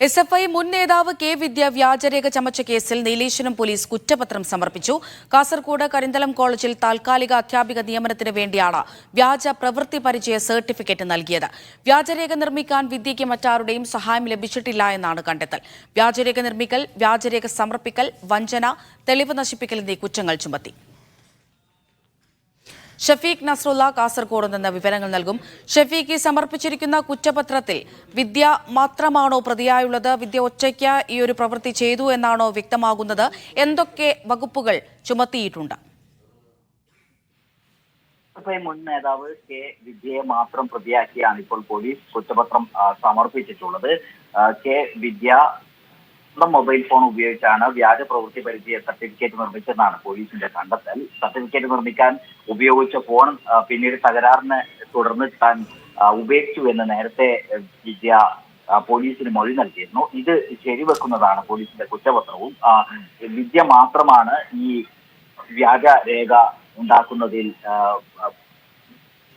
SFI മുൻ നേതാവ് K വിദ്യ വ്യാജരേഖ ചമച്ച കേസിൽ നീലേശ്വരം പോലീസ് കുറ്റപത്രം സമർപ്പിച്ചു. കാസർകോട് കരിന്തളം കോളേജിൽ താൽക്കാലിക അധ്യാപിക നിയമനത്തിന് വേണ്ടിയാണ് വ്യാജ പ്രവൃത്തി പരിചയ സർട്ടിഫിക്കറ്റ് നൽകിയത്. വ്യാജരേഖ നിർമ്മിക്കാൻ വിദ്യയ്ക്ക് മറ്റാരുടെയും സഹായം ലഭിച്ചിട്ടില്ല എന്നാണ് കണ്ടെത്തൽ. വ്യാജരേഖ നിർമ്മിക്കൽ, വ്യാജരേഖ സമർപ്പിക്കൽ, വഞ്ചന, തെളിവ് നശിപ്പിക്കൽ എന്നീ കുറ്റങ്ങൾ ചുമത്തി. ഷഫീഖ് നസ്രുള്ള കാസർകോട് നിന്ന് വിവരങ്ങൾ നൽകും. ഷഫീഖ്, ഈ സമർപ്പിച്ചിരിക്കുന്ന കുറ്റപത്രത്തിൽ വിദ്യ മാത്രമാണോ പ്രതിയായുള്ളത്? വിദ്യ ഒറ്റയ്ക്ക് ഈ ഒരു പ്രവൃത്തി ചെയ്തു എന്നാണോ വ്യക്തമാകുന്നത്? എന്തൊക്കെ വകുപ്പുകൾ ചുമത്തിയിട്ടുണ്ട്? മുൻ നേതാവ് കെ വിദ്യയെ മാത്രം പ്രതിയാക്കിയാണ് ഇപ്പോൾ പോലീസ് കുറ്റപത്രം സമർപ്പിച്ചിട്ടുള്ളത്. കെ വിദ്യ മൊബൈൽ ഫോൺ ഉപയോഗിച്ചാണ് വ്യാജ പ്രവൃത്തി പരിചയ സർട്ടിഫിക്കറ്റ് നിർമ്മിച്ചതെന്നാണ് പോലീസിന്റെ കണ്ടെത്തൽ. സർട്ടിഫിക്കറ്റ് നിർമ്മിക്കാൻ ഉപയോഗിച്ച ഫോൺ പിന്നീട് തകരാറിനെ തുടർന്ന് താൻ ഉപേക്ഷിച്ചു എന്ന് നേരത്തെ വിദ്യ പോലീസിന് മൊഴി നൽകിയിരുന്നു. ഇത് ശരിവെക്കുന്നതാണ് പോലീസിന്റെ കുറ്റപത്രവും. വിദ്യ മാത്രമാണ് ഈ വ്യാജ രേഖ ഉണ്ടാക്കുന്നതിൽ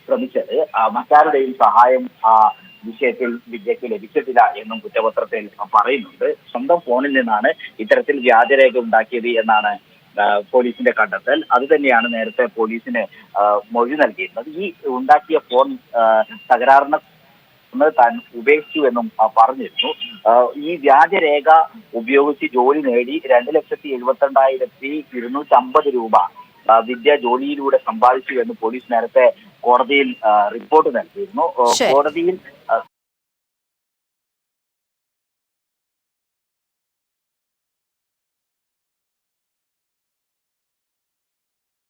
ശ്രമിച്ചത്. മറ്റാരുടെയും സഹായം വിഷയത്തിൽ വിദ്യയ്ക്ക് ലഭിച്ചിട്ടില്ല എന്നും കുറ്റപത്രത്തിൽ പറയുന്നുണ്ട്. സ്വന്തം ഫോണിൽ നിന്നാണ് ഇത്തരത്തിൽ വ്യാജരേഖ ഉണ്ടാക്കിയത് എന്നാണ് പോലീസിന്റെ കണ്ടെത്തൽ. അത് തന്നെയാണ് നേരത്തെ പോലീസിന് മൊഴി നൽകിയിരുന്നത്. ഈ ഉണ്ടാക്കിയ ഫോൺ തകരാറിന് താൻ ഉപേക്ഷിച്ചു എന്നും പറഞ്ഞിരുന്നു. ഈ വ്യാജരേഖ ഉപയോഗിച്ച് ജോലി നേടി 2,72,250 രൂപ വിദ്യ ജോലിയിലൂടെ സമ്പാദിച്ചു എന്ന് പോലീസ് നേരത്തെ കോടതിയിൽ റിപ്പോർട്ട് നൽകിയിരുന്നു. കോടതിയിൽ